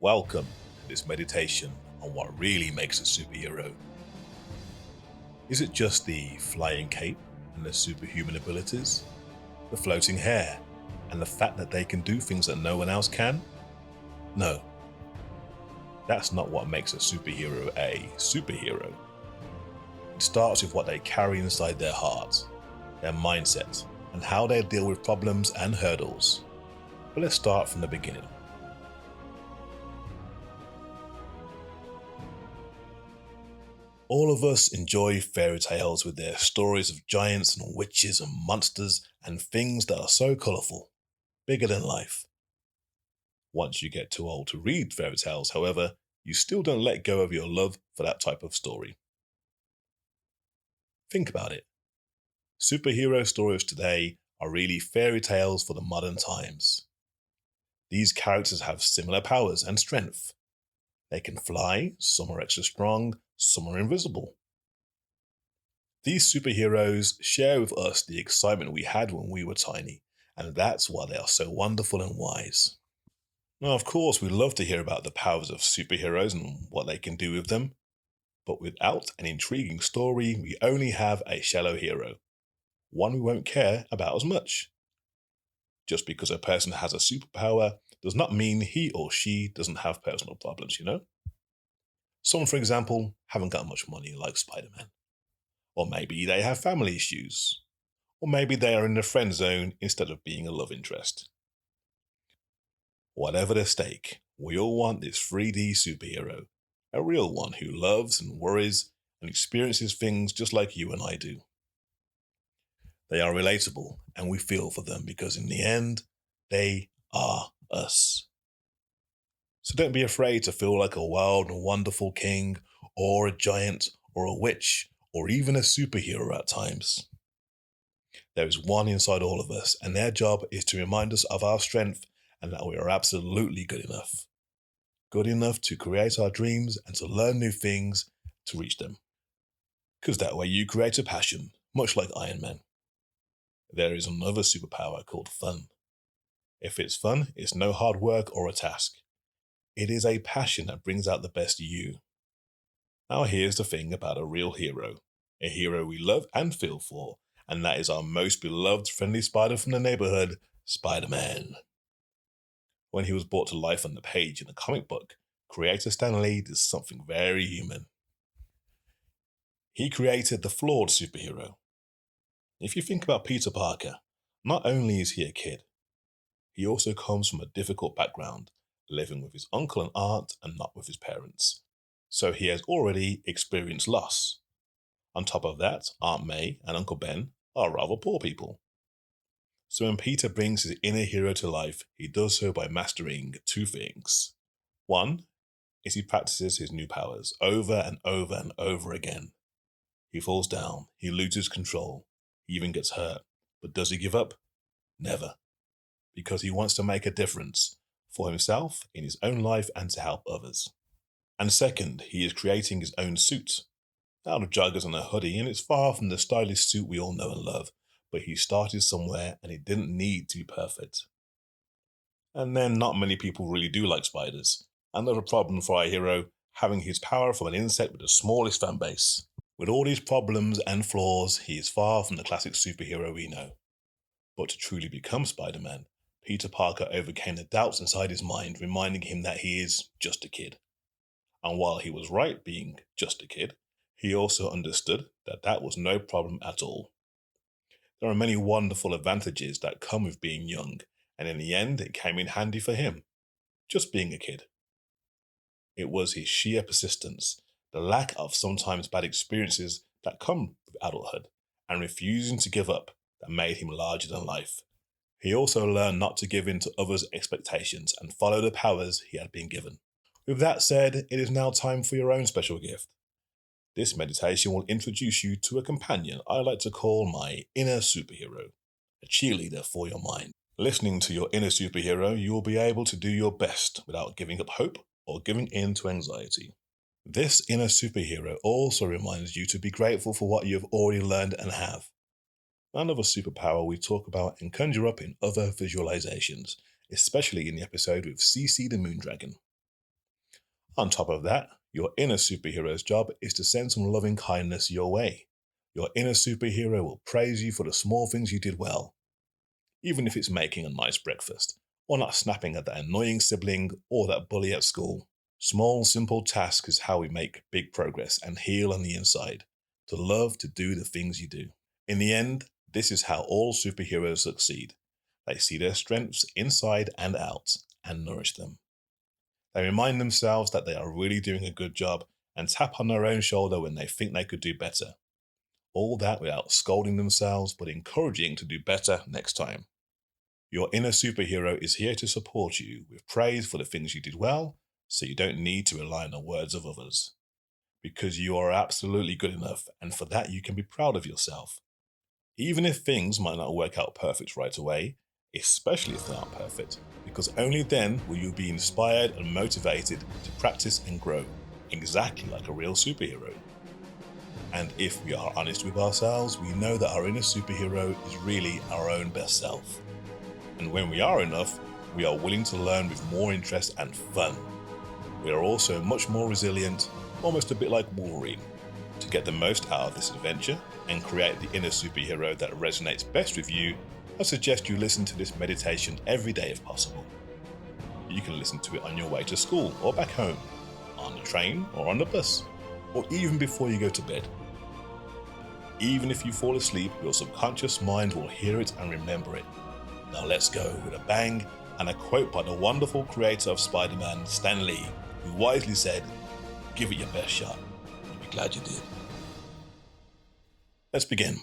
Welcome to this meditation on what really makes a superhero. Is it just the flying cape and the superhuman abilities? The floating hair and the fact that they can do things that no one else can? No. That's not what makes a superhero. It starts with what they carry inside their hearts, their mindset, and how they deal with problems and hurdles. But let's start from the beginning. All of us enjoy fairy tales with their stories of giants and witches and monsters and things that are so colourful, bigger than life. Once you get too old to read fairy tales, however, you still don't let go of your love for that type of story. Think about it. Superhero stories today are really fairy tales for the modern times. These characters have similar powers and strength. They can fly, some are extra strong, some are invisible. These superheroes share with us the excitement we had when we were tiny, and that's why they are so wonderful and wise. Now, of course, we love to hear about the powers of superheroes and what they can do with them, but without an intriguing story, we only have a shallow hero, one we won't care about as much. Just because a person has a superpower does not mean he or she doesn't have personal problems, Some, for example, haven't got much money, like Spider-Man. Or maybe they have family issues. Or maybe they are in the friend zone instead of being a love interest. Whatever the stake, we all want this 3D superhero, a real one who loves and worries and experiences things just like you and I do. They are relatable, and we feel for them because in the end, they are us. So don't be afraid to feel like a wild and wonderful king, or a giant, or a witch, or even a superhero at times. There is one inside all of us, and their job is to remind us of our strength and that we are absolutely good enough. Good enough to create our dreams and to learn new things to reach them. Because that way you create a passion, much like Iron Man. There is another superpower called fun. If it's fun, it's no hard work or a task. It is a passion that brings out the best you. Now here's the thing about a real hero. A hero we love and feel for, and that is our most beloved friendly spider from the neighborhood, Spider-Man. When he was brought to life on the page in a comic book, creator Stan Lee did something very human. He created the flawed superhero. If you think about Peter Parker, not only is he a kid, he also comes from a difficult background, living with his uncle and aunt and not with his parents. So he has already experienced loss. On top of that, Aunt May and Uncle Ben are rather poor people. So when Peter brings his inner hero to life, he does so by mastering two things. One is he practices his new powers over and over and over again. He falls down, he loses control, he even gets hurt. But does he give up? Never. Because he wants to make a difference for himself, in his own life, and to help others. And second, he is creating his own suit. Out of joggers and a hoodie, and it's far from the stylish suit we all know and love, but he started somewhere and it didn't need to be perfect. And then not many people really do like spiders. Another problem for our hero, having his power from an insect with the smallest fan base. With all these problems and flaws, he is far from the classic superhero we know. But to truly become Spider-Man, Peter Parker overcame the doubts inside his mind, reminding him that he is just a kid. And while he was right being just a kid, he also understood that that was no problem at all. There are many wonderful advantages that come with being young, and in the end it came in handy for him, just being a kid. It was his sheer persistence, the lack of sometimes bad experiences that come with adulthood, and refusing to give up that made him larger than life. He also learned not to give in to others' expectations and follow the powers he had been given. With that said, it is now time for your own special gift. This meditation will introduce you to a companion I like to call my inner superhero, a cheerleader for your mind. Listening to your inner superhero, you will be able to do your best without giving up hope or giving in to anxiety. This inner superhero also reminds you to be grateful for what you have already learned and have. Another superpower we talk about and conjure up in other visualizations, especially in the episode with CC the Moondragon. On top of that, your inner superhero's job is to send some loving kindness your way. Your inner superhero will praise you for the small things you did well, even if it's making a nice breakfast, or not snapping at that annoying sibling or that bully at school. Small, simple tasks is how we make big progress and heal on the inside, to love to do the things you do. In the end, this is how all superheroes succeed. They see their strengths inside and out and nourish them. They remind themselves that they are really doing a good job and tap on their own shoulder when they think they could do better. All that without scolding themselves, but encouraging to do better next time. Your inner superhero is here to support you with praise for the things you did well, so you don't need to rely on the words of others. Because you are absolutely good enough, and for that you can be proud of yourself. Even if things might not work out perfect right away, especially if they aren't perfect, because only then will you be inspired and motivated to practice and grow, exactly like a real superhero. And if we are honest with ourselves, we know that our inner superhero is really our own best self. And when we are enough, we are willing to learn with more interest and fun. We are also much more resilient, almost a bit like Wolverine. To get the most out of this adventure and create the inner superhero that resonates best with you, I suggest you listen to this meditation every day if possible. You can listen to it on your way to school or back home, on the train or on the bus, or even before you go to bed. Even if you fall asleep, your subconscious mind will hear it and remember it. Now let's go with a bang and a quote by the wonderful creator of Spider-Man, Stan Lee, who wisely said, "Give it your best shot. You'll be glad you did." Let's begin.